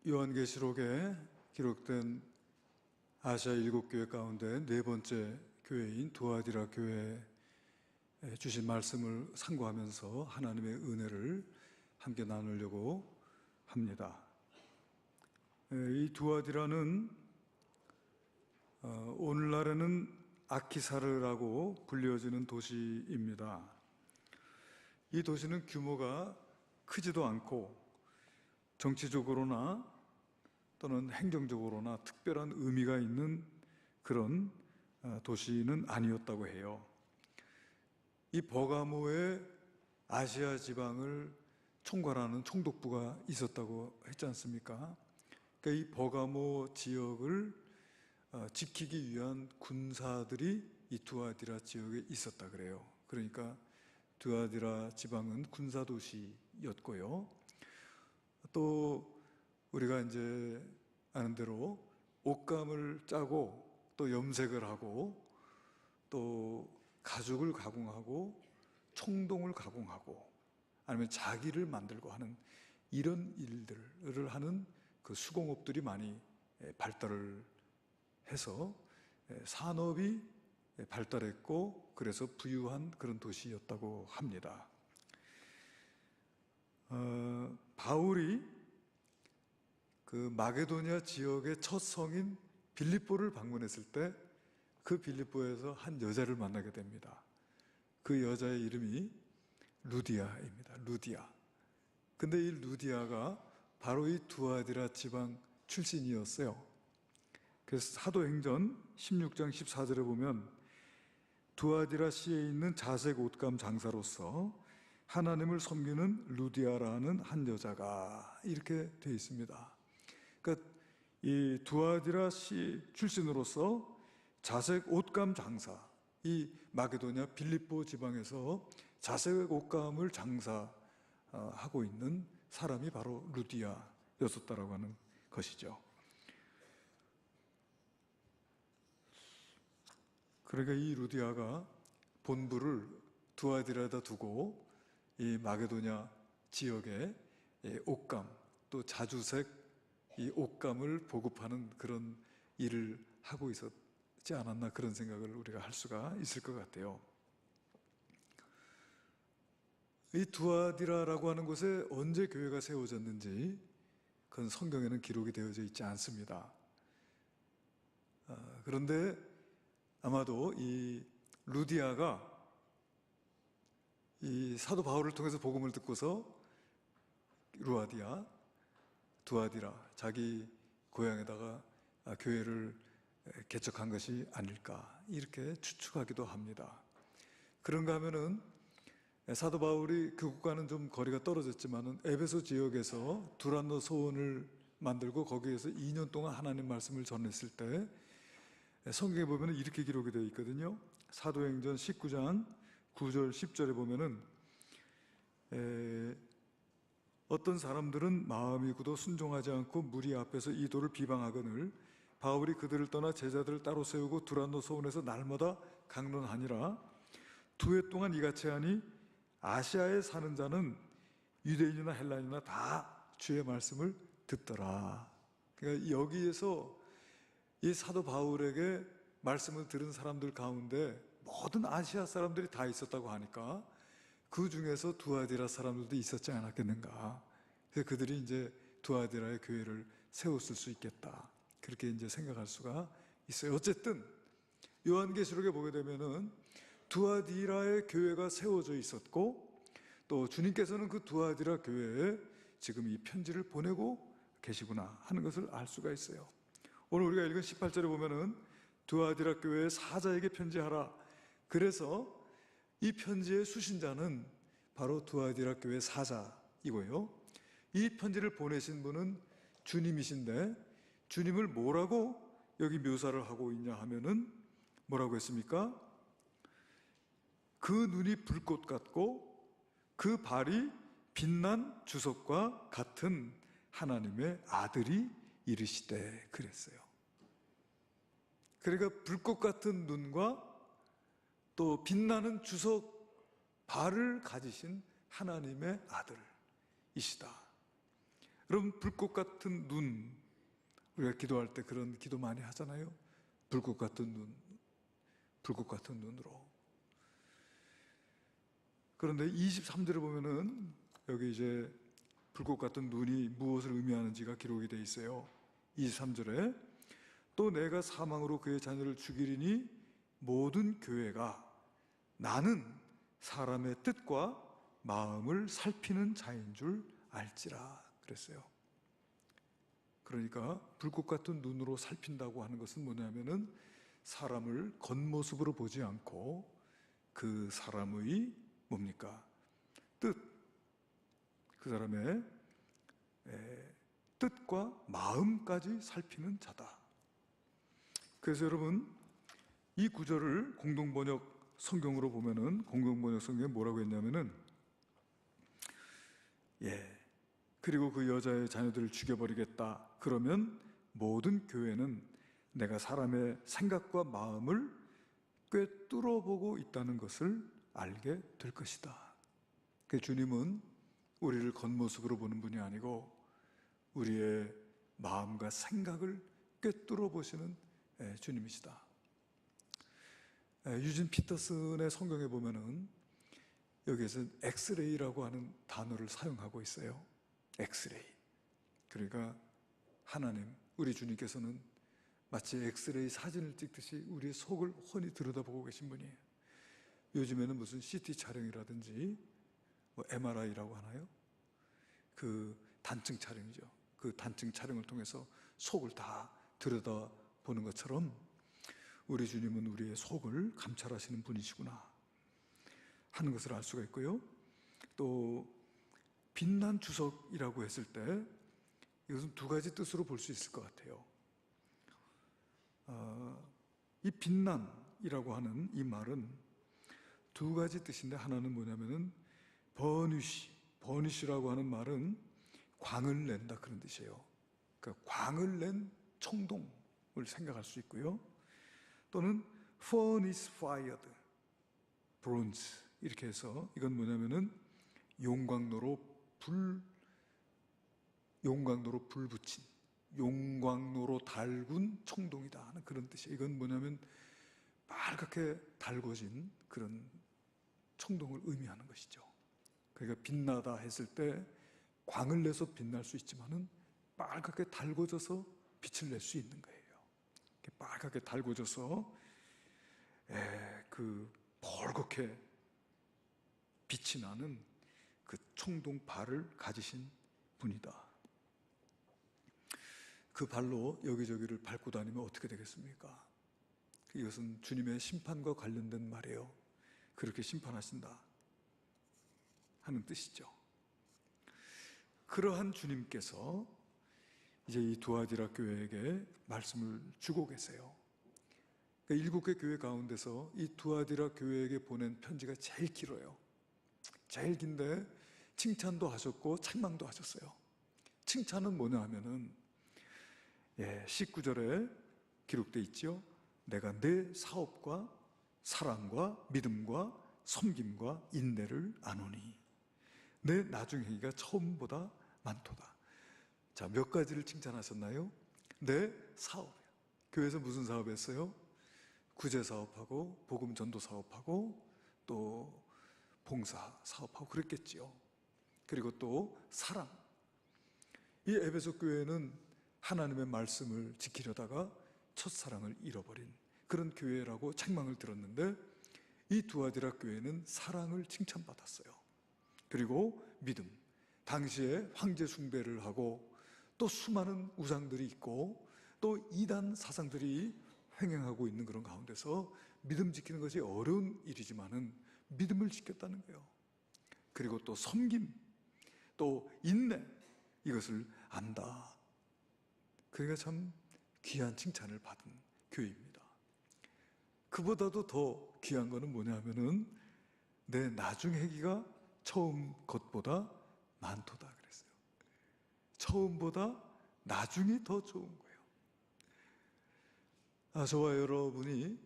요한계시록에 기록된 아시아 7교회 가운데 네 번째 교회인 두아디라 교회에 주신 말씀을 상고하면서 하나님의 은혜를 함께 나누려고 합니다. 이 두아디라는 오늘날에는 아키사르라고 불려지는 도시입니다. 이 도시는 규모가 크지도 않고 정치적으로나 또는 행정적으로나 특별한 의미가 있는 그런 도시는 아니었다고 해요. 이 버가모에 아시아 지방을 총괄하는 총독부가 있었다고 했지 않습니까? 그러니까 이 버가모 지역을 지키기 위한 군사들이 이 두아디라 지역에 있었다 그래요. 그러니까 두아디라 지방은 군사도시였고요. 또 우리가 이제 아는 대로 옷감을 짜고 또 염색을 하고 또 가죽을 가공하고 청동을 가공하고 아니면 자기를 만들고 하는 이런 일들을 하는 그 수공업들이 많이 발달을 해서 산업이 발달했고 그래서 부유한 그런 도시였다고 합니다. 바울이 그 마게도냐 지역의 첫 성인 빌립보를 방문했을 때 그 빌립보에서 한 여자를 만나게 됩니다. 그 여자의 이름이 루디아입니다. 루디아. 근데 이 루디아가 바로 이 두아디라 지방 출신이었어요. 그래서 사도행전 16장 14절에 보면 두아디라 시에 있는 자색 옷감 장사로서 하나님을 섬기는 루디아라는 한 여자가 이렇게 되어 있습니다. 그러니까 이 두아디라 시 출신으로서 자색 옷감 장사, 이 마게도냐 빌립보 지방에서 자색 옷감을 장사하고 있는 사람이 바로 루디아였었다라고 하는 것이죠. 그러니까 이 루디아가 본부를 두아디라에다 두고 이 마게도냐 지역에 옷감 또 자주색 이 옷감을 보급하는 그런 일을 하고 있었지 않았나 그런 생각을 우리가 할 수가 있을 것 같아요. 이 두아디라라고 하는 곳에 언제 교회가 세워졌는지 그건 성경에는 기록이 되어져 있지 않습니다. 그런데 아마도 이 루디아가 이 사도 바울을 통해서 복음을 듣고서 두아디라 자기 고향에다가 교회를 개척한 것이 아닐까 이렇게 추측하기도 합니다. 그런가 하면은 사도 바울이 그곳과는 좀 거리가 떨어졌지만은 에베소 지역에서 두란노 소원을 만들고 거기에서 2년 동안 하나님 말씀을 전했을 때 성경에 보면 이렇게 기록이 되어 있거든요. 사도행전 19장 9절 10절에 보면은 어떤 사람들은 마음이 굳어 순종하지 않고 무리 앞에서 이 도를 비방하거늘 바울이 그들을 떠나 제자들을 따로 세우고 두란노 소원에서 날마다 강론하니라. 2해 동안 이같이 하니 아시아에 사는 자는 유대인이나 헬라인이나 다 주의 말씀을 듣더라. 그러니까 여기에서 이 사도 바울에게 말씀을 들은 사람들 가운데 모든 아시아 사람들이 다 있었다고 하니까 그 중에서 두아디라 사람들도 있었지 않았겠는가. 그래서 그들이 이제 두아디라의 교회를 세웠을 수 있겠다. 그렇게 이제 생각할 수가 있어요. 어쨌든 요한계시록에 보게 되면은 두아디라의 교회가 세워져 있었고 또 주님께서는 그 두아디라 교회에 지금 이 편지를 보내고 계시구나 하는 것을 알 수가 있어요. 오늘 우리가 읽은 18절에 보면은 두아디라 교회의 사자에게 편지하라. 그래서 이 편지의 수신자는 바로 두아디라 교회 사자이고요. 이 편지를 보내신 분은 주님이신데 주님을 뭐라고 여기 묘사를 하고 있냐 하면은 뭐라고 했습니까? 그 눈이 불꽃 같고 그 발이 빛난 주석과 같은 하나님의 아들이 이르시되 그랬어요. 그러니까 불꽃 같은 눈과 또 빛나는 주석 발을 가지신 하나님의 아들이시다. 여러분, 불꽃 같은 눈, 우리가 기도할 때 그런 기도 많이 하잖아요. 불꽃 같은 눈, 불꽃 같은 눈으로. 그런데 23절에 보면은 여기 이제 불꽃 같은 눈이 무엇을 의미하는지가 기록이 되어 있어요. 23절에 또 내가 사망으로 그의 자녀를 죽이리니 모든 교회가 나는 사람의 뜻과 마음을 살피는 자인 줄 알지라 그랬어요. 그러니까 불꽃 같은 눈으로 살핀다고 하는 것은 뭐냐면은 사람을 겉모습으로 보지 않고 그 사람의 뭡니까? 뜻, 그 사람의 뜻과 마음까지 살피는 자다. 그래서 여러분, 이 구절을 공동번역 성경으로 보면은, 공동번역 성경에 뭐라고 했냐면은, 그리고 그 여자의 자녀들을 죽여버리겠다. 그러면 모든 교회는 내가 사람의 생각과 마음을 꿰뚫어보고 있다는 것을 알게 될 것이다. 그 주님은 우리를 겉모습으로 보는 분이 아니고 우리의 마음과 생각을 꿰뚫어 보시는 주님이시다. 유진 피터슨의 성경에 보면은 여기에서 엑스레이라고 하는 단어를 사용하고 있어요. 엑스레이. 그러니까 하나님, 우리 주님께서는 마치 엑스레이 사진을 찍듯이 우리의 속을 훤히 들여다보고 계신 분이에요. 요즘에는 무슨 CT 촬영이라든지 뭐 MRI라고 하나요? 그 단층 촬영이죠. 그 단층 촬영을 통해서 속을 다 들여다보는 것처럼 우리 주님은 우리의 속을 감찰하시는 분이시구나 하는 것을 알 수가 있고요. 또 빛난 주석이라고 했을 때 이것은 두 가지 뜻으로 볼 수 있을 것 같아요. 이 빛난이라고 하는 이 말은 두 가지 뜻인데, 하나는 뭐냐면은 버니쉬라고 하는 말은 광을 낸다 그런 뜻이에요. 그러니까 광을 낸 청동을 생각할 수 있고요. 또는 furnace fired bronze 이렇게 해서 이건 뭐냐면은 용광로로 불 붙인, 용광로로 달군 청동이다 하는 그런 뜻이에요. 이건 뭐냐면 빨갛게 달궈진 그런 청동을 의미하는 것이죠. 그러니까 빛나다 했을 때 광을 내서 빛날 수 있지만은 빨갛게 달궈져서 빛을 낼 수 있는 거예요. 빨갛게 달궈져서 그 벌겋게 빛이 나는 그 청동 발을 가지신 분이다. 그 발로 여기저기를 밟고 다니면 어떻게 되겠습니까? 이것은 주님의 심판과 관련된 말이에요. 그렇게 심판하신다 하는 뜻이죠. 그러한 주님께서 이제 이 두아디라 교회에게 말씀을 주고 계세요. 그러니까 7개 교회 가운데서 이 두아디라 교회에게 보낸 편지가 제일 길어요. 제일 긴데 칭찬도 하셨고 책망도 하셨어요. 칭찬은 뭐냐 하면은 19절에 기록되어 있죠. 내가 내 사업과 사랑과 믿음과 섬김과 인내를 아노니 내 나중 행위가 처음보다 많도다. 자, 몇 가지를 칭찬하셨나요? 내 사업. 교회에서 무슨 사업했어요? 구제 사업하고 복음 전도 사업하고 또 봉사 사업하고 그랬겠지요. 그리고 또 사랑. 이 에베소 교회는 하나님의 말씀을 지키려다가 첫사랑을 잃어버린 그런 교회라고 책망을 들었는데, 이 두아디라 교회는 사랑을 칭찬받았어요. 그리고 믿음. 당시에 황제 숭배를 하고 또 수많은 우상들이 있고 또 이단 사상들이 횡행하고 있는 그런 가운데서 믿음 지키는 것이 어려운 일이지만은 믿음을 지켰다는 거예요. 그리고 또 섬김, 또 인내, 이것을 안다. 그러니까 참 귀한 칭찬을 받은 교회입니다. 그보다도 더 귀한 거는 뭐냐 하면은 내 나중 행위가 처음 것보다 많도다 그랬어요. 처음보다 나중이 더 좋은 거예요. 저와 여러분이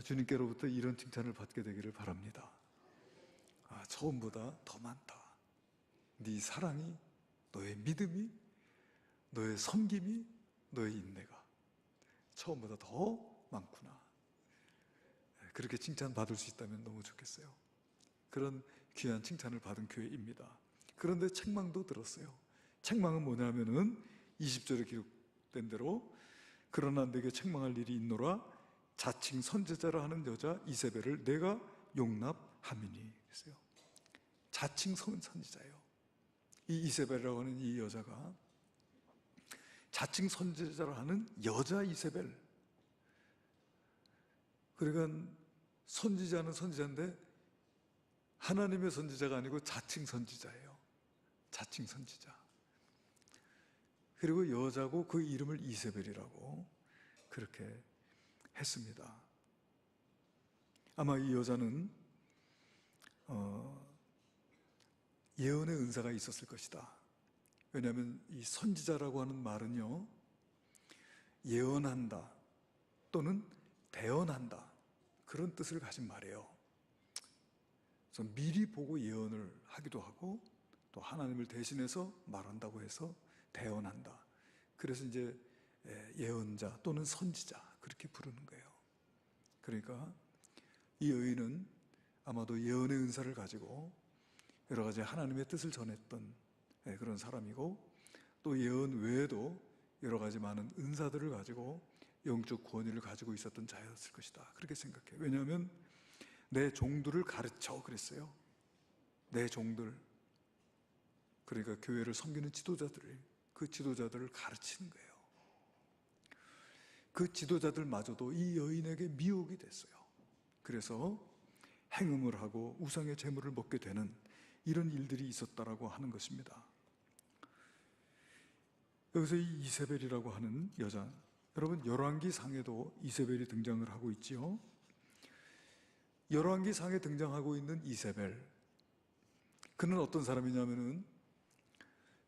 주님께로부터 이런 칭찬을 받게 되기를 바랍니다. 처음보다 더 많다. 네 사랑이 너의 믿음이, 너의 섬김이, 너의 인내가 처음보다 더 많구나. 그렇게 칭찬받을 수 있다면 너무 좋겠어요. 그런 귀한 칭찬을 받은 교회입니다. 그런데 책망도 들었어요. 책망은 뭐냐면은 20절에 기록된 대로 그러나 내게 책망할 일이 있노라 자칭 선지자라 하는 여자 이세벨을 내가 용납함이니. 그랬어요. 자칭 선지자예요. 이 이세벨이라고 하는 이 여자가 자칭 선지자라 하는 여자 이세벨. 그러니까 선지자는 선지자인데 하나님의 선지자가 아니고 자칭 선지자예요. 자칭 선지자. 그리고 여자고 그 이름을 이세벨이라고 그렇게 했습니다. 아마 이 여자는 예언의 은사가 있었을 것이다. 왜냐하면 이 선지자라고 하는 말은요, 예언한다 또는 대언한다 그런 뜻을 가진 말이에요. 그래서 미리 보고 예언을 하기도 하고 또 하나님을 대신해서 말한다고 해서 대언한다. 그래서 이제 예언자 또는 선지자 그렇게 부르는 거예요. 그러니까 이 여인은 아마도 예언의 은사를 가지고 여러 가지 하나님의 뜻을 전했던 그런 사람이고 또 예언 외에도 여러 가지 많은 은사들을 가지고 영적 권위를 가지고 있었던 자였을 것이다. 그렇게 생각해요. 왜냐하면 내 종들을 가르쳐 그랬어요. 내 종들. 그러니까 교회를 섬기는 지도자들을, 그 지도자들을 가르치는 거예요. 그 지도자들마저도 이 여인에게 미혹이 됐어요. 그래서 행음을 하고 우상의 제물을 먹게 되는 이런 일들이 있었다라고 하는 것입니다. 여기서 이 이세벨이라고 하는 여자, 여러분 열왕기 상에도 이세벨이 등장을 하고 있지요. 열왕기 상에 등장하고 있는 이세벨, 그는 어떤 사람이냐면은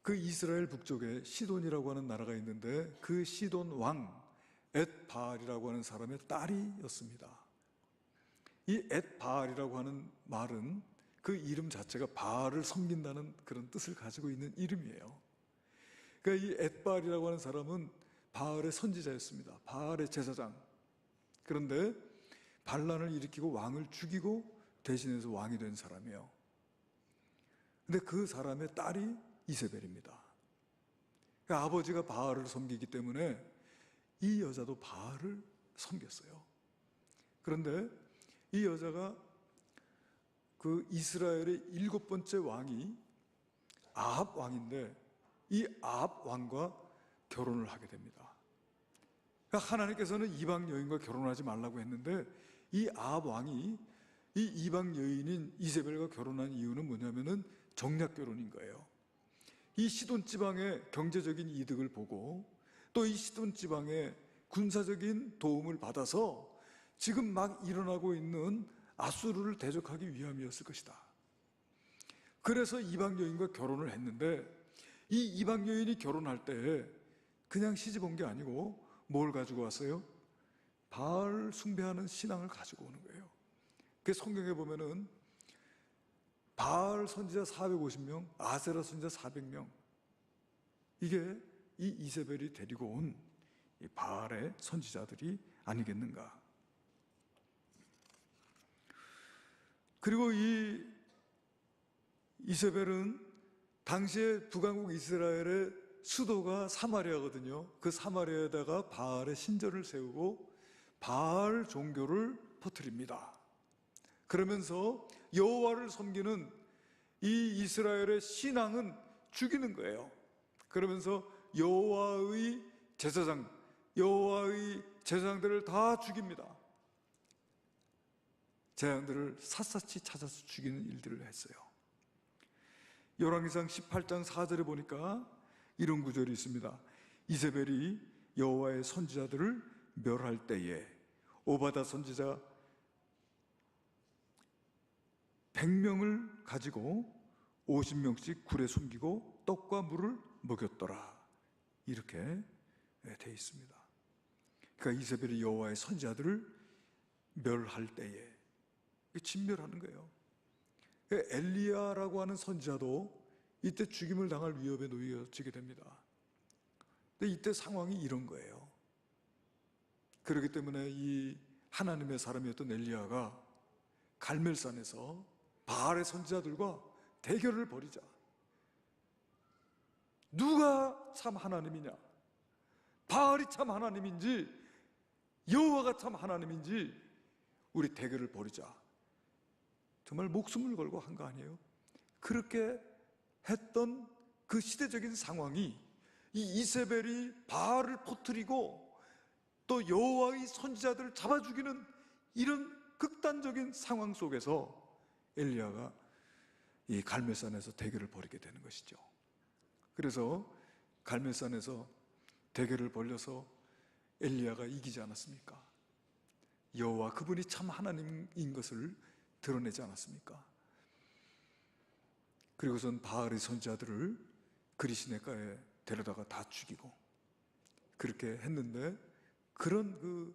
그 이스라엘 북쪽에 시돈이라고 하는 나라가 있는데 그 시돈 왕 엣바알이라고 하는 사람의 딸이었습니다. 이 엣바알이라고 하는 말은 그 이름 자체가 바알을 섬긴다는 그런 뜻을 가지고 있는 이름이에요. 그러니까 이 엣바알이라고 하는 사람은 바알의 선지자였습니다. 바알의 제사장. 그런데 반란을 일으키고 왕을 죽이고 대신해서 왕이 된 사람이에요. 근데 그 사람의 딸이 이세벨입니다. 그러니까 아버지가 바알을 섬기기 때문에 이 여자도 바알을 섬겼어요. 그런데 이 여자가 그 이스라엘의 7번째 왕이 아합 왕인데 이 아합 왕과 결혼을 하게 됩니다. 그러니까 하나님께서는 이방 여인과 결혼하지 말라고 했는데 이 아합 왕이 이 이방 여인인 이세벨과 결혼한 이유는 뭐냐면은 정략 결혼인 거예요. 이 시돈 지방의 경제적인 이득을 보고 또 이 시돈 지방의 군사적인 도움을 받아서 지금 막 일어나고 있는 아수르를 대적하기 위함이었을 것이다. 그래서 이방 여인과 결혼을 했는데 이 이방 여인이 결혼할 때 그냥 시집 온 게 아니고 뭘 가지고 왔어요? 바알 숭배하는 신앙을 가지고 오는 거예요. 그 성경에 보면은 바알 선지자 450명, 아세라 선지자 400명. 이게 이 이세벨이 데리고 온 이 바알의 선지자들이 아니겠는가. 그리고 이 이세벨은 당시에 북왕국 이스라엘의 수도가 사마리아거든요. 그 사마리아에다가 바알의 신전을 세우고 바알 종교를 퍼뜨립니다. 그러면서 여호와를 섬기는 이 이스라엘의 신앙은 죽이는 거예요. 그러면서 여호와의 제사장들을 다 죽입니다. 제사장들을 샅샅이 찾아서 죽이는 일들을 했어요. 열왕기상 18장 4절에 보니까 이런 구절이 있습니다. 이세벨이 여호와의 선지자들을 멸할 때에 오바다 선지자 100명을 가지고 50명씩 굴에 숨기고 떡과 물을 먹였더라. 이렇게 되어 있습니다. 그러니까 이세벨이 여호와의 선지자들을 멸할 때에 진멸하는 거예요. 엘리야라고 하는 선지자도 이때 죽임을 당할 위협에 놓여지게 됩니다. 근데 이때 상황이 이런 거예요. 그렇기 때문에 이 하나님의 사람이었던 엘리야가 갈멜산에서 바알의 선지자들과 대결을 벌이자. 누가 참 하나님이냐? 바알이 참 하나님인지 여호와가 참 하나님인지 우리 대결을 벌이자. 정말 목숨을 걸고 한 거 아니에요? 그렇게 했던 그 시대적인 상황이 이 이세벨이 바알을 퍼뜨리고 또 여호와의 선지자들을 잡아 죽이는 이런 극단적인 상황 속에서 엘리야가 이 갈멜산에서 대결을 벌이게 되는 것이죠. 그래서 갈멜산에서 대결을 벌여서 엘리야가 이기지 않았습니까? 여호와 그분이 참 하나님인 것을 드러내지 않았습니까? 그리고선 바알의 선지자들을 그리시네가에 데려다가 다 죽이고 그렇게 했는데 그런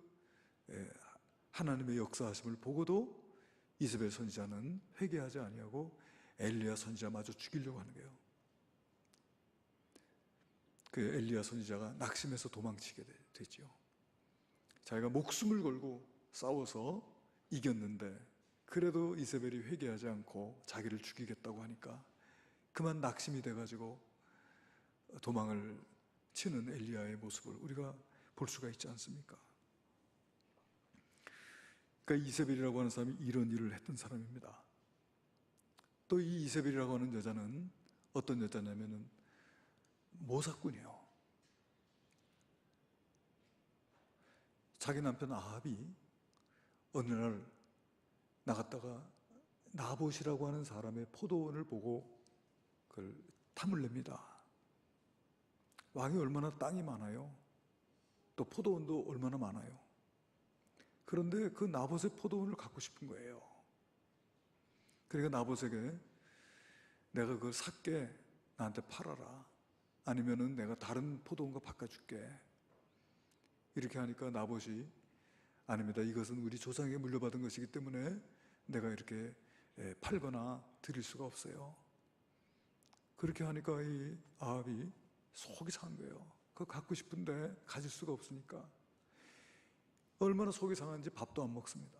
하나님의 역사하심을 보고도 이세벨 선지자는 회개하지 아니하고 엘리야 선지자마저 죽이려고 하는 거예요. 그 엘리야 선지자가 낙심해서 도망치게 되죠. 자기가 목숨을 걸고 싸워서 이겼는데 그래도 이세벨이 회개하지 않고 자기를 죽이겠다고 하니까 그만 낙심이 돼가지고 도망을 치는 엘리야의 모습을 우리가 볼 수가 있지 않습니까? 그러니까 이세벨이라고 하는 사람이 이런 일을 했던 사람입니다. 또 이 이세벨이라고 하는 여자는 어떤 여자냐면은 모사꾼이에요. 자기 남편 아합이 어느 날 나갔다가 나봇이라고 하는 사람의 포도원을 보고 그걸 탐을 냅니다. 왕이 얼마나 땅이 많아요. 또 포도원도 얼마나 많아요. 그런데 그 나봇의 포도원을 갖고 싶은 거예요. 그러니까 나봇에게 내가 그걸 살게, 나한테 팔아라. 아니면은 내가 다른 포도원과 바꿔줄게. 이렇게 하니까 나봇이 아닙니다. 이것은 우리 조상에게 물려받은 것이기 때문에 내가 이렇게 팔거나 드릴 수가 없어요. 그렇게 하니까 이 아합이 속이 상한 거예요. 그거 갖고 싶은데 가질 수가 없으니까. 얼마나 속이 상한지 밥도 안 먹습니다.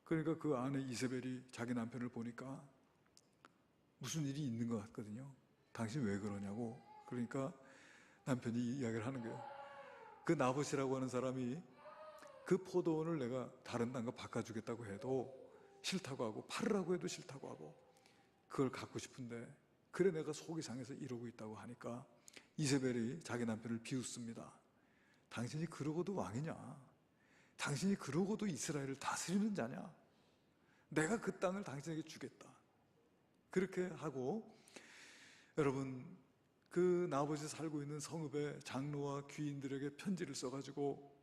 그러니까 그 아내 이세벨이 자기 남편을 보니까 무슨 일이 있는 것 같거든요. 당신 왜 그러냐고. 그러니까 남편이 이야기를 하는 거예요. 그 나봇이라고 하는 사람이 그 포도원을 내가 다른 땅과 바꿔주겠다고 해도 싫다고 하고 팔으라고 해도 싫다고 하고 그걸 갖고 싶은데 그래 내가 속이 상해서 이러고 있다고 하니까 이세벨이 자기 남편을 비웃습니다. 당신이 그러고도 왕이냐? 당신이 그러고도 이스라엘을 다스리는 자냐? 내가 그 땅을 당신에게 주겠다. 그렇게 하고 여러분 그 나봇이 살고 있는 성읍의 장로와 귀인들에게 편지를 써가지고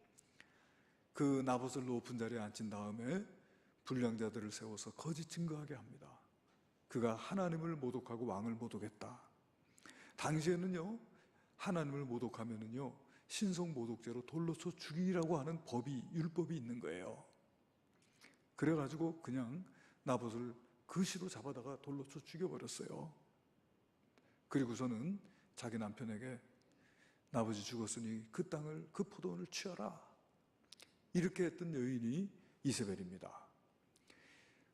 그 나봇을 높은 자리에 앉힌 다음에 불량자들을 세워서 거짓 증거하게 합니다. 그가 하나님을 모독하고 왕을 모독했다. 당시에는요 하나님을 모독하면은요 신성 모독죄로 돌로 쳐 죽이라고 하는 율법이 있는 거예요. 그래가지고 그냥 나봇을 그시로 잡아다가 돌로 쳐 죽여버렸어요. 그리고서는 자기 남편에게 나봇이 죽었으니 그 땅을 그 포도원을 취하라 이렇게 했던 여인이 이세벨입니다.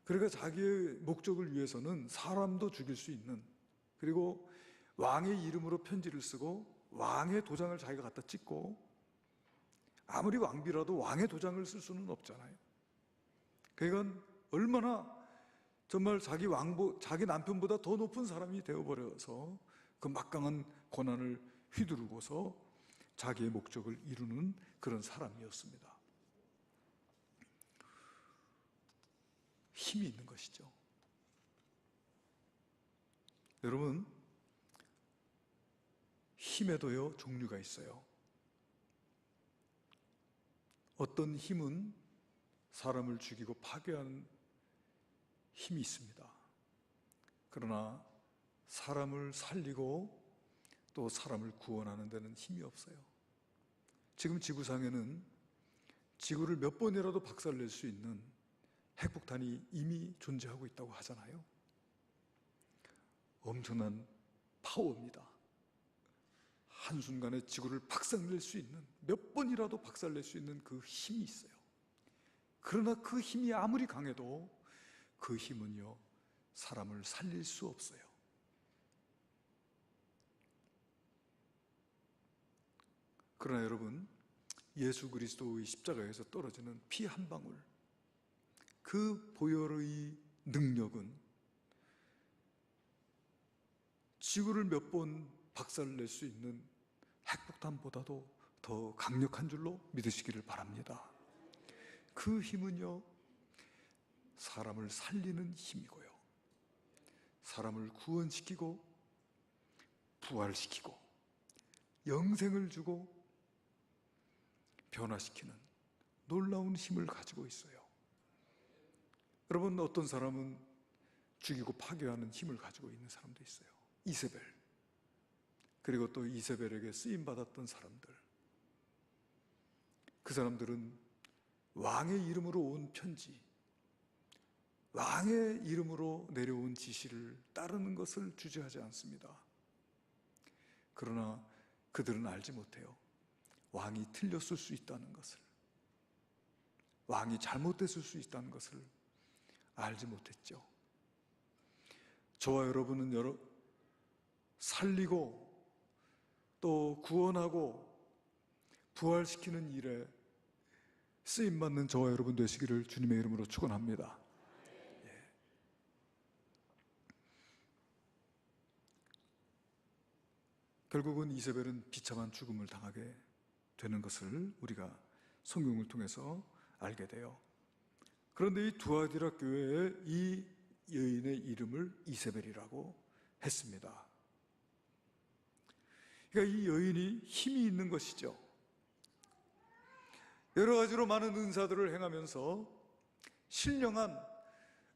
그러니까 자기의 목적을 위해서는 사람도 죽일 수 있는 그리고 왕의 이름으로 편지를 쓰고 왕의 도장을 자기가 갖다 찍고 아무리 왕비라도 왕의 도장을 쓸 수는 없잖아요. 그러니까 얼마나 정말 자기 남편보다 더 높은 사람이 되어버려서 그 막강한 고난을 휘두르고서 자기의 목적을 이루는 그런 사람이었습니다. 힘이 있는 것이죠. 여러분 힘에도요 종류가 있어요. 어떤 힘은 사람을 죽이고 파괴하는 힘이 있습니다. 그러나 사람을 살리고 또 사람을 구원하는 데는 힘이 없어요. 지금 지구상에는 지구를 몇 번이라도 박살낼 수 있는 핵폭탄이 이미 존재하고 있다고 하잖아요. 엄청난 파워입니다. 한순간에 지구를 박살낼 수 있는, 몇 번이라도 박살낼 수 있는 그 힘이 있어요. 그러나 그 힘이 아무리 강해도 그 힘은요, 사람을 살릴 수 없어요. 그러나 여러분, 예수 그리스도의 십자가에서 떨어지는 피 한 방울, 그 보혈의 능력은 지구를 몇 번 박살낼 수 있는 핵폭탄보다도 더 강력한 줄로 믿으시기를 바랍니다. 그 힘은요, 사람을 살리는 힘이고요, 사람을 구원시키고 부활시키고 영생을 주고 변화시키는 놀라운 힘을 가지고 있어요. 여러분, 어떤 사람은 죽이고 파괴하는 힘을 가지고 있는 사람도 있어요. 이세벨, 그리고 또 이세벨에게 쓰임받았던 사람들, 그 사람들은 왕의 이름으로 온 편지, 왕의 이름으로 내려온 지시를 따르는 것을 주저하지 않습니다. 그러나 그들은 알지 못해요. 왕이 틀렸을 수 있다는 것을, 왕이 잘못됐을 수 있다는 것을 알지 못했죠. 저와 여러분은 살리고 또 구원하고 부활시키는 일에 쓰임받는 저와 여러분 되시기를 주님의 이름으로 축원합니다. 결국은 이세벨은 비참한 죽음을 당하게 되는 것을 우리가 성경을 통해서 알게 돼요. 그런데 이 두아디라 교회에 이 여인의 이름을 이세벨이라고 했습니다. 그러니까 이 여인이 힘이 있는 것이죠. 여러 가지로 많은 은사들을 행하면서 신령한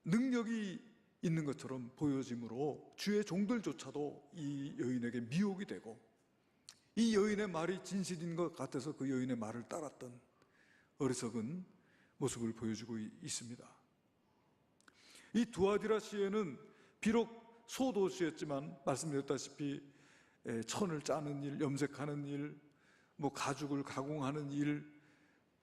능력이 있는 것처럼 보여짐으로 주의 종들조차도 이 여인에게 미혹이 되고, 이 여인의 말이 진실인 것 같아서 그 여인의 말을 따랐던 어리석은 모습을 보여주고 있습니다. 이 두아디라 시에는 비록 소도시였지만 말씀드렸다시피 천을 짜는 일, 염색하는 일, 가죽을 가공하는 일,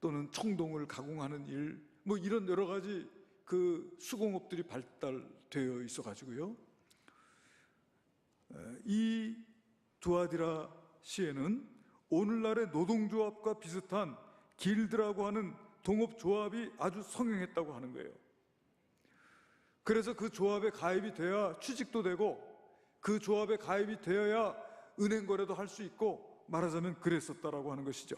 또는 청동을 가공하는 일, 이런 여러 가지 그 수공업들이 발달되어 있어가지고요, 이 두아디라 시에는 오늘날의 노동조합과 비슷한 길드라고 하는 동업조합이 아주 성행했다고 하는 거예요. 그래서 그 조합에 가입이 돼야 취직도 되고, 그 조합에 가입이 되어야 은행 거래도 할 수 있고, 말하자면 그랬었다라고 하는 것이죠.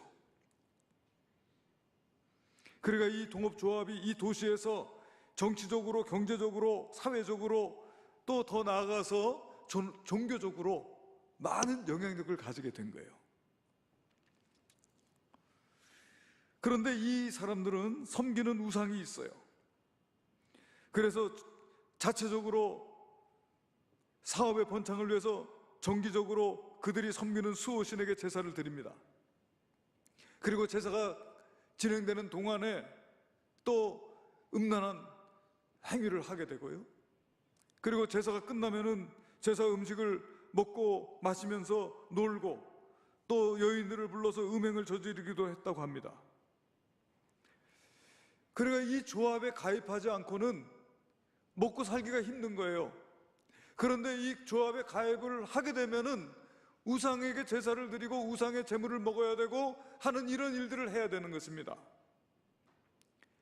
그러니까 이 동업조합이 이 도시에서 정치적으로, 경제적으로, 사회적으로, 또 더 나아가서 종교적으로 많은 영향력을 가지게 된 거예요. 그런데 이 사람들은 섬기는 우상이 있어요. 그래서 자체적으로 사업의 번창을 위해서 정기적으로 그들이 섬기는 수호신에게 제사를 드립니다. 그리고 제사가 진행되는 동안에 또 음란한 행위를 하게 되고요, 그리고 제사가 끝나면은 제사 음식을 먹고 마시면서 놀고, 또 여인들을 불러서 음행을 저지르기도 했다고 합니다. 그러니까 이 조합에 가입하지 않고는 먹고 살기가 힘든 거예요. 그런데 이 조합에 가입을 하게 되면은 우상에게 제사를 드리고 우상의 제물을 먹어야 되고 하는 이런 일들을 해야 되는 것입니다.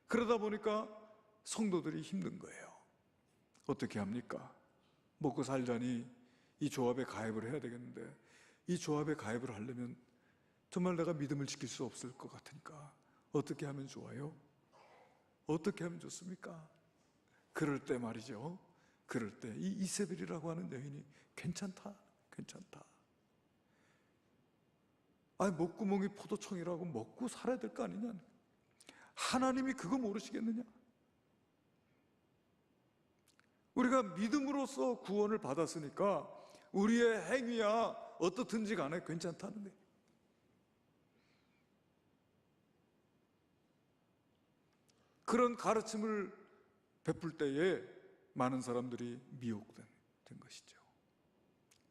그러다 보니까 성도들이 힘든 거예요. 어떻게 합니까? 먹고 살자니 이 조합에 가입을 해야 되겠는데, 이 조합에 가입을 하려면 정말 내가 믿음을 지킬 수 없을 것 같으니까 어떻게 하면 좋아요? 어떻게 하면 좋습니까? 그럴 때 말이죠, 그럴 때 이 이세벨이라고 하는 여인이 괜찮다. 아니, 목구멍이 포도청이라고 먹고 살아야 될 거 아니냐? 하나님이 그거 모르시겠느냐? 우리가 믿음으로써 구원을 받았으니까 우리의 행위야 어떻든지 간에 괜찮다는 거예요. 그런 가르침을 베풀 때에 많은 사람들이 미혹된 것이죠.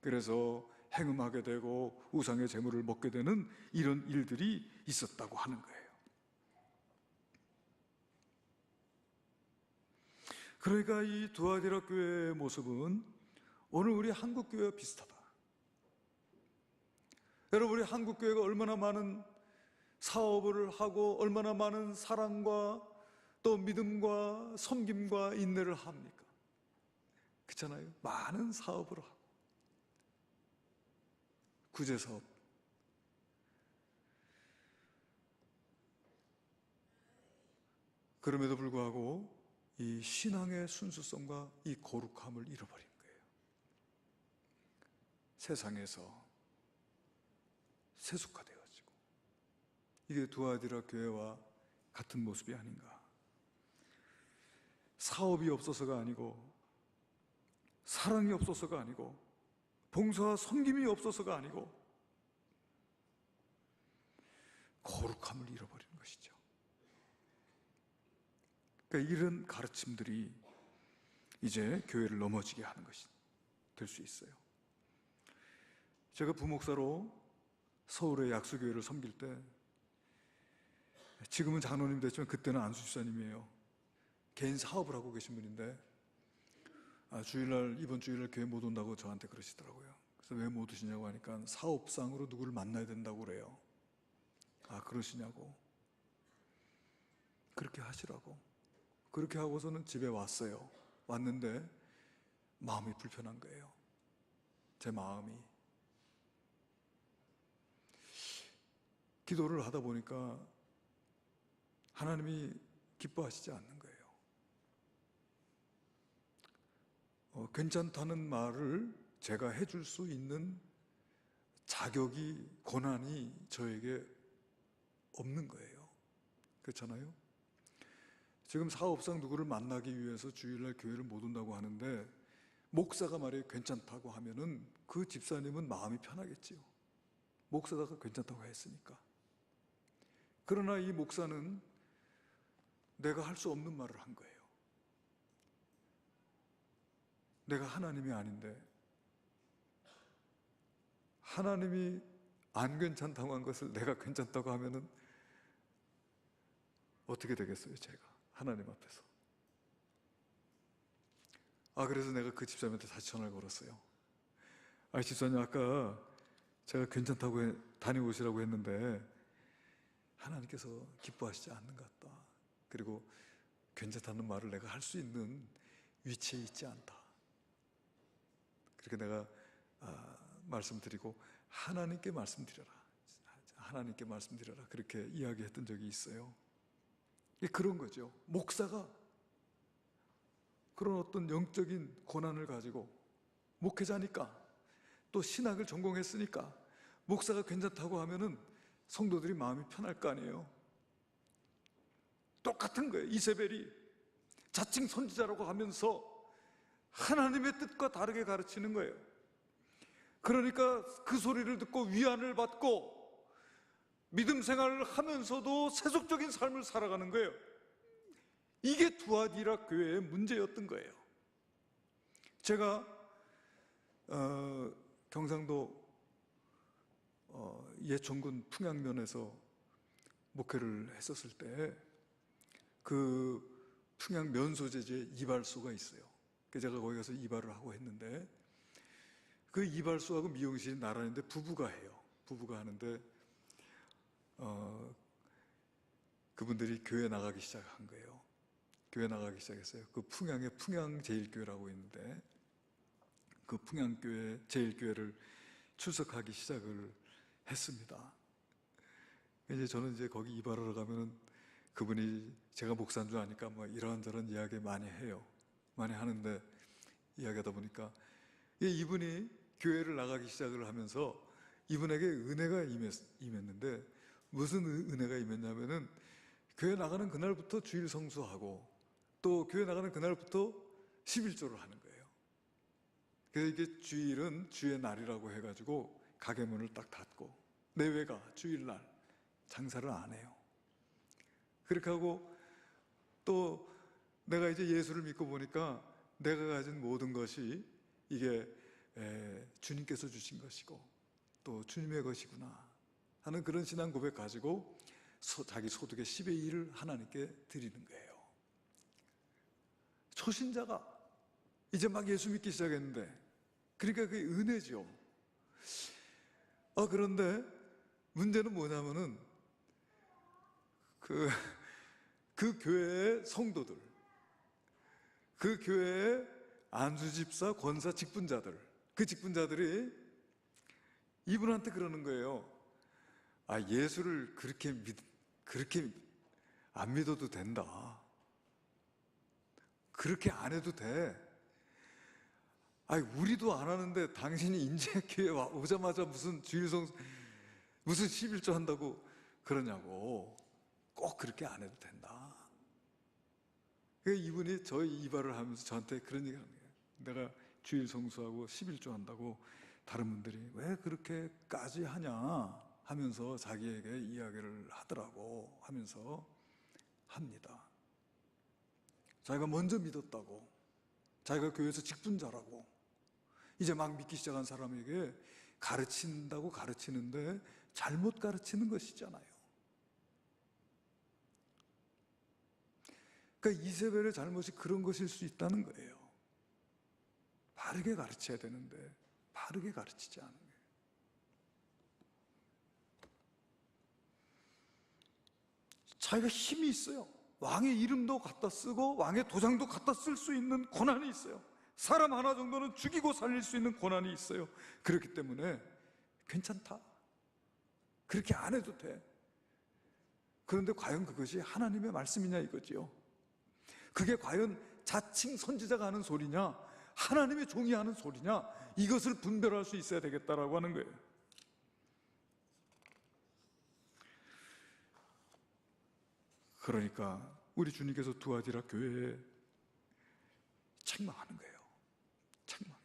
그래서 행음하게 되고 우상의 제물을 먹게 되는 이런 일들이 있었다고 하는 거예요. 그러니까 이 두아디라 교회의 모습은 오늘 우리 한국 교회와 비슷하다. 여러분, 우리 한국 교회가 얼마나 많은 사업을 하고 얼마나 많은 사랑과 또 믿음과 섬김과 인내를 합니까? 그렇잖아요. 많은 사업을 하고 구제사업, 그럼에도 불구하고 이 신앙의 순수성과 이 거룩함을 잃어버린 거예요. 세상에서 세속화되어지고, 이게 두아디라 교회와 같은 모습이 아닌가. 사업이 없어서가 아니고, 사랑이 없어서가 아니고, 봉사와 섬김이 없어서가 아니고, 거룩함을 잃어버린 것이죠. 그러니까 이런 가르침들이 이제 교회를 넘어지게 하는 것이 될 수 있어요. 제가 부목사로 서울의 약수교회를 섬길 때, 지금은 장로님 됐지만 그때는 안수 집사님이에요. 개인 사업을 하고 계신 분인데, 주일날, 이번 주일날 교회 못 온다고 저한테 그러시더라고요. 그래서 왜 못 오시냐고 하니까 사업상으로 누구를 만나야 된다고 그래요. 그러시냐고. 그렇게 하시라고. 그렇게 하고서는 집에 왔어요. 왔는데 마음이 불편한 거예요. 제 마음이. 기도를 하다 보니까 하나님이 기뻐하시지 않는 거예요. 괜찮다는 말을 제가 해줄 수 있는 자격이, 권한이 저에게 없는 거예요. 그렇잖아요? 지금 사업상 누구를 만나기 위해서 주일날 교회를 못 온다고 하는데, 목사가 말이에요 괜찮다고 하면은 그 집사님은 마음이 편하겠지요. 목사가 괜찮다고 했으니까. 그러나 이 목사는 내가 할 수 없는 말을 한 거예요. 내가 하나님이 아닌데, 하나님이 안 괜찮다고 한 것을 내가 괜찮다고 하면은 어떻게 되겠어요, 제가 하나님 앞에서. 그래서 내가 그 집사님한테 다시 전화를 걸었어요. 집사님, 아까 제가 괜찮다고 다녀오시라고 했는데 하나님께서 기뻐하시지 않는 것 같다. 그리고 괜찮다는 말을 내가 할 수 있는 위치에 있지 않다. 그렇게 내가 말씀드리고, 하나님께 말씀드려라. 하나님께 말씀드려라. 그렇게 이야기했던 적이 있어요. 그런 거죠. 목사가 그런 어떤 영적인 권한을 가지고, 목회자니까, 또 신학을 전공했으니까 목사가 괜찮다고 하면은 성도들이 마음이 편할 거 아니에요. 똑같은 거예요. 이세벨이 자칭 선지자라고 하면서 하나님의 뜻과 다르게 가르치는 거예요. 그러니까 그 소리를 듣고 위안을 받고 믿음 생활을 하면서도 세속적인 삶을 살아가는 거예요. 이게 두아디라 교회의 문제였던 거예요. 제가 경상도 예천군 풍양면에서 목회를 했었을 때, 그 풍양 면소재지에 이발소가 있어요. 그래서 제가 거기 가서 이발을 하고 했는데, 그 이발소하고 미용실이 나란인데 부부가 해요. 부부가 하는데 그분들이 교회 나가기 시작한 거예요. 교회 나가기 시작했어요. 그 풍양에 풍양제일교회라고 있는데, 그 풍양교회 제일교회를 출석하기 시작을 했습니다. 이제 저는 이제 거기 이발하러 가면은 그분이 제가 목사인 줄 아니까 뭐 이런저런 이야기 많이 해요. 많이 하는데, 이야기하다 보니까 이분이 교회를 나가기 시작을 하면서 이분에게 은혜가 임했는데, 무슨 은혜가 임했냐면은 교회 나가는 그날부터 주일 성수하고, 또 교회 나가는 그날부터 11조를 하는 거예요. 그래서 이게 주일은 주의 날이라고 해가지고 가게 문을 딱 닫고, 내외가 주일날 장사를 안 해요. 그렇게 하고, 또 내가 이제 예수를 믿고 보니까 내가 가진 모든 것이 이게 주님께서 주신 것이고 또 주님의 것이구나 하는 그런 신앙 고백 가지고 자기 소득의 10의 1을 하나님께 드리는 거예요. 초신자가 이제 막 예수 믿기 시작했는데, 그러니까 그게 은혜죠. 그런데 문제는 뭐냐면은 그 교회의 성도들, 그 교회의 안수집사, 권사, 직분자들, 그 직분자들이 이분한테 그러는 거예요. 예수를 그렇게 안 믿어도 된다. 그렇게 안 해도 돼. 우리도 안 하는데 당신이 인제 교회 오자마자 무슨 주일성, 무슨 11조 한다고 그러냐고. 꼭 그렇게 안 해도 된다. 이분이 저희 이발을 하면서 저한테 그런 얘기 하는 거예요. 내가 주일 성수하고 11조 한다고 다른 분들이 왜 그렇게까지 하냐 하면서 자기에게 이야기를 하더라고 하면서 합니다. 자기가 먼저 믿었다고, 자기가 교회에서 직분자라고, 이제 막 믿기 시작한 사람에게 가르친다고 가르치는데 잘못 가르치는 것이잖아요. 그러니까 이세벨의 잘못이 그런 것일 수 있다는 거예요. 바르게 가르쳐야 되는데 바르게 가르치지 않은 거예요. 자기가 힘이 있어요. 왕의 이름도 갖다 쓰고 왕의 도장도 갖다 쓸 수 있는 권한이 있어요. 사람 하나 정도는 죽이고 살릴 수 있는 권한이 있어요. 그렇기 때문에 괜찮다. 그렇게 안 해도 돼. 그런데 과연 그것이 하나님의 말씀이냐 이거지요. 그게 과연 자칭 선지자가 하는 소리냐, 하나님의 종이 하는 소리냐, 이것을 분별할 수 있어야 되겠다라고 하는 거예요. 그러니까 우리 주님께서 두아디라 교회에 책망하는 거예요. 책망.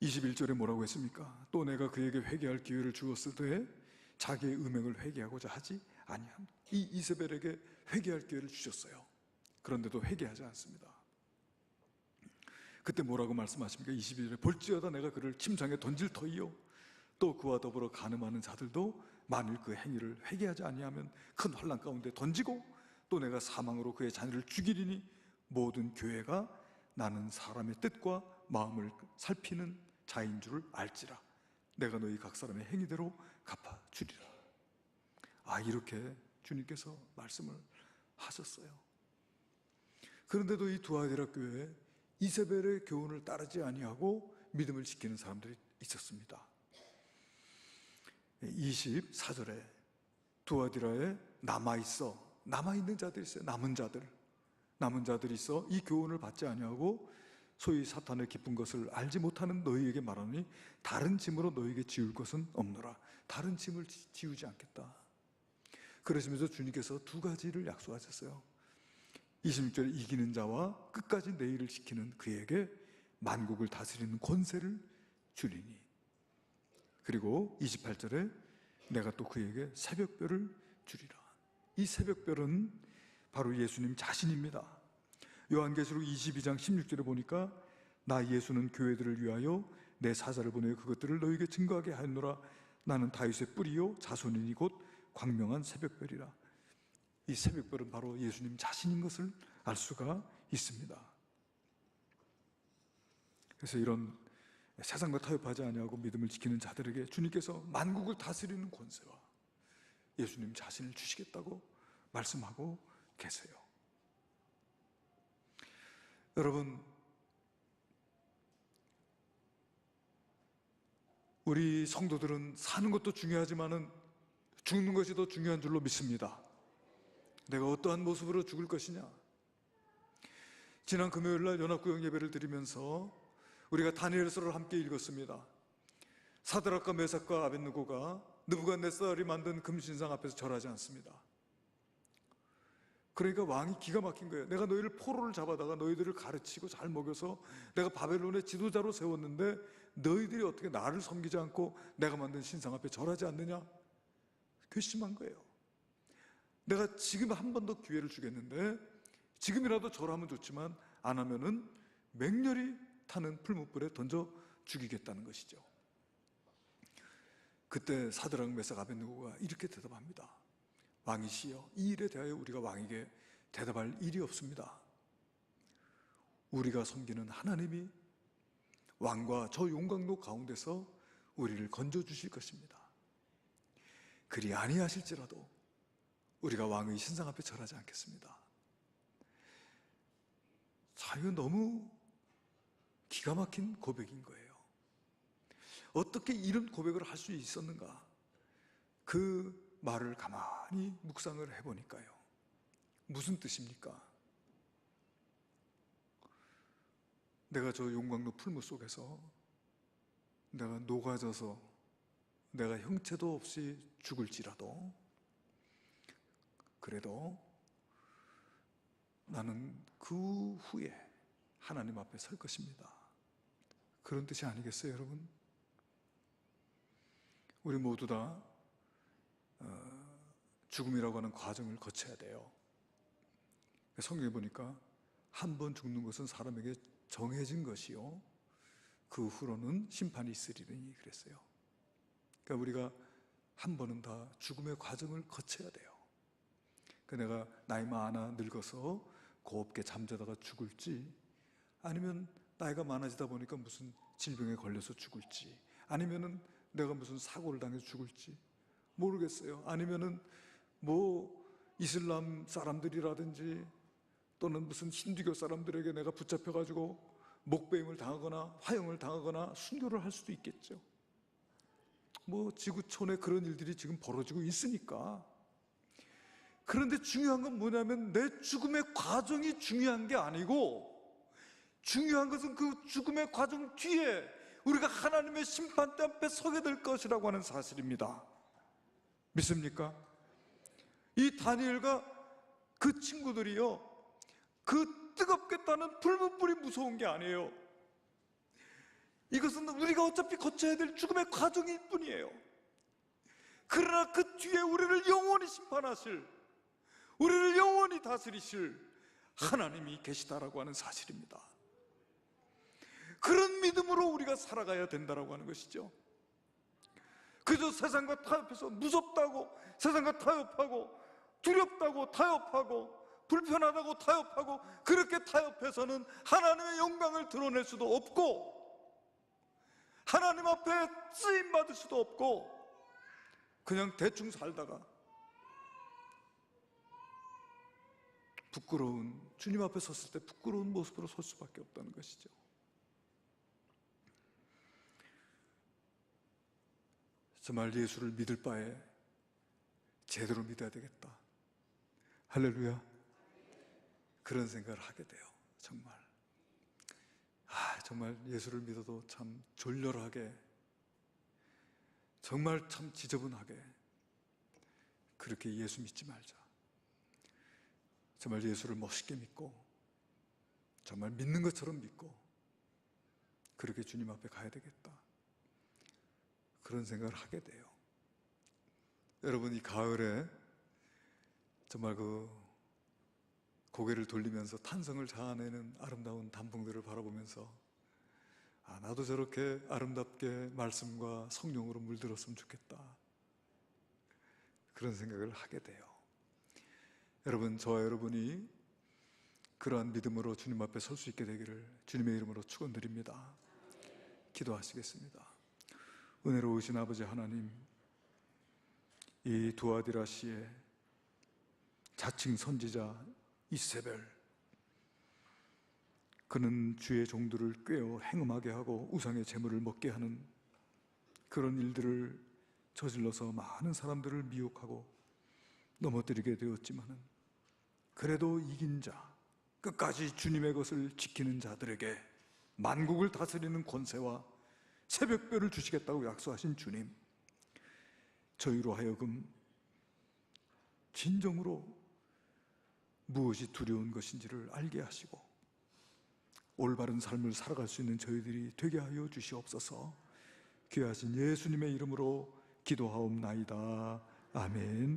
21절에 뭐라고 했습니까? 또 내가 그에게 회개할 기회를 주었을 때 자기의 음행을 회개하고자 하지 아니함. 이 이세벨에게 회개할 기회를 주셨어요. 그런데도 회개하지 않습니다. 그때 뭐라고 말씀하십니까? 22절에 볼지어다 내가 그를 침상에 던질 터이요 또 그와 더불어 간음하는 자들도 만일 그 행위를 회개하지 아니하면 큰 환난 가운데 던지고 또 내가 사망으로 그의 자녀를 죽이리니 모든 교회가 나는 사람의 뜻과 마음을 살피는 자인 줄을 알지라. 내가 너희 각 사람의 행위대로 갚아주리라. 이렇게 주님께서 말씀을 하셨어요. 그런데도 이 두아디라 교회에 이세벨의 교훈을 따르지 아니하고 믿음을 지키는 사람들이 있었습니다. 24절에 두아디라에 남아있는 자들이 있어요. 남은 자들이 있어 이 교훈을 받지 아니하고 소위 사탄의 깊은 것을 알지 못하는 너희에게 말하니 다른 짐으로 너희에게 지울 것은 없노라. 다른 짐을 지우지 않겠다. 그러시면서 주님께서 두 가지를 약속하셨어요. 26절에 이기는 자와 끝까지 내 일을 지키는 그에게 만국을 다스리는 권세를 주리니. 그리고 28절에 내가 또 그에게 새벽별을 주리라. 이 새벽별은 바로 예수님 자신입니다. 요한계시록 22장 16절에 보니까 나 예수는 교회들을 위하여 내 사자를 보내어 그것들을 너희에게 증거하게 하였노라. 나는 다윗의 뿌리요 자손이니 곧 광명한 새벽별이라. 이 새벽별은 바로 예수님 자신인 것을 알 수가 있습니다. 그래서 이런 세상과 타협하지 아니하고 믿음을 지키는 자들에게 주님께서 만국을 다스리는 권세와 예수님 자신을 주시겠다고 말씀하고 계세요. 여러분, 우리 성도들은 사는 것도 중요하지만은 죽는 것이 더 중요한 줄로 믿습니다. 내가 어떠한 모습으로 죽을 것이냐. 지난 금요일 날 연합구역 예배를 드리면서 우리가 다니엘서를 함께 읽었습니다. 사드락과 메삭과 아벳느고가 느부갓네살이 만든 금신상 앞에서 절하지 않습니다. 그러니까 왕이 기가 막힌 거예요. 내가 너희를 포로를 잡아다가 너희들을 가르치고 잘 먹여서 내가 바벨론의 지도자로 세웠는데 너희들이 어떻게 나를 섬기지 않고 내가 만든 신상 앞에 절하지 않느냐? 괘씸한 거예요. 내가 지금 한 번 더 기회를 주겠는데 지금이라도 절하면 좋지만 안 하면은 맹렬히 타는 풀무불에 던져 죽이겠다는 것이죠. 그때 사드락 메삭 아벳느고가 이렇게 대답합니다. 왕이시여, 이 일에 대하여 우리가 왕에게 대답할 일이 없습니다. 우리가 섬기는 하나님이 왕과 저 용광로 가운데서 우리를 건져주실 것입니다. 그리 아니하실지라도 우리가 왕의 신상 앞에 절하지 않겠습니다. 자, 이거 너무 기가 막힌 고백인 거예요. 어떻게 이런 고백을 할 수 있었는가? 그 말을 가만히 묵상을 해보니까요, 무슨 뜻입니까? 내가 저 용광로 풀무 속에서 내가 녹아져서 내가 형체도 없이 죽을지라도 그래도 나는 그 후에 하나님 앞에 설 것입니다. 그런 뜻이 아니겠어요, 여러분? 우리 모두 다 죽음이라고 하는 과정을 거쳐야 돼요. 성경에 보니까 한 번 죽는 것은 사람에게 정해진 것이요, 그 후로는 심판이 있으리니 그랬어요. 그러니까 우리가 한 번은 다 죽음의 과정을 거쳐야 돼요. 내가 나이 많아 늙어서 곱게 잠자다가 죽을지, 아니면 나이가 많아지다 보니까 무슨 질병에 걸려서 죽을지, 아니면은 내가 무슨 사고를 당해서 죽을지 모르겠어요. 아니면은 뭐 이슬람 사람들이라든지 또는 무슨 힌두교 사람들에게 내가 붙잡혀가지고 목배임을 당하거나 화형을 당하거나 순교를 할 수도 있겠죠. 뭐 지구촌에 그런 일들이 지금 벌어지고 있으니까. 그런데 중요한 건 뭐냐면 내 죽음의 과정이 중요한 게 아니고, 중요한 것은 그 죽음의 과정 뒤에 우리가 하나님의 심판대 앞에 서게 될 것이라고 하는 사실입니다. 믿습니까? 이 다니엘과 그 친구들이요, 그 뜨겁게 타는 불문불이 무서운 게 아니에요. 이것은 우리가 어차피 거쳐야 될 죽음의 과정일 뿐이에요. 그러나 그 뒤에 우리를 영원히 심판하실, 우리를 영원히 다스리실 하나님이 계시다라고 하는 사실입니다. 그런 믿음으로 우리가 살아가야 된다라고 하는 것이죠. 그저 세상과 타협해서 무섭다고, 세상과 타협하고, 두렵다고 타협하고, 불편하다고 타협하고, 그렇게 타협해서는 하나님의 영광을 드러낼 수도 없고, 하나님 앞에 쓰임 받을 수도 없고, 그냥 대충 살다가 부끄러운, 주님 앞에 섰을 때 부끄러운 모습으로 설 수밖에 없다는 것이죠. 정말 예수를 믿을 바에 제대로 믿어야 되겠다. 할렐루야. 그런 생각을 하게 돼요. 정말 예수를 믿어도 참 졸렬하게, 정말 참 지저분하게 그렇게 예수 믿지 말자. 정말 예수를 멋있게 믿고, 정말 믿는 것처럼 믿고, 그렇게 주님 앞에 가야 되겠다. 그런 생각을 하게 돼요. 여러분, 이 가을에 정말 고개를 돌리면서 탄성을 자아내는 아름다운 단풍들을 바라보면서 나도 저렇게 아름답게 말씀과 성령으로 물들었으면 좋겠다, 그런 생각을 하게 돼요. 여러분, 저와 여러분이 그러한 믿음으로 주님 앞에 설 수 있게 되기를 주님의 이름으로 축원드립니다. 기도하시겠습니다. 은혜로우신 아버지 하나님, 이 두아디라 씨의 자칭 선지자 이세벨, 그는 주의 종들을 꾀어 행음하게 하고 우상의 재물을 먹게 하는 그런 일들을 저질러서 많은 사람들을 미혹하고 넘어뜨리게 되었지만은, 그래도 이긴 자, 끝까지 주님의 것을 지키는 자들에게 만국을 다스리는 권세와 새벽별을 주시겠다고 약속하신 주님, 저희로 하여금 진정으로 무엇이 두려운 것인지를 알게 하시고 올바른 삶을 살아갈 수 있는 저희들이 되게 하여 주시옵소서. 귀하신 예수님의 이름으로 기도하옵나이다. 아멘.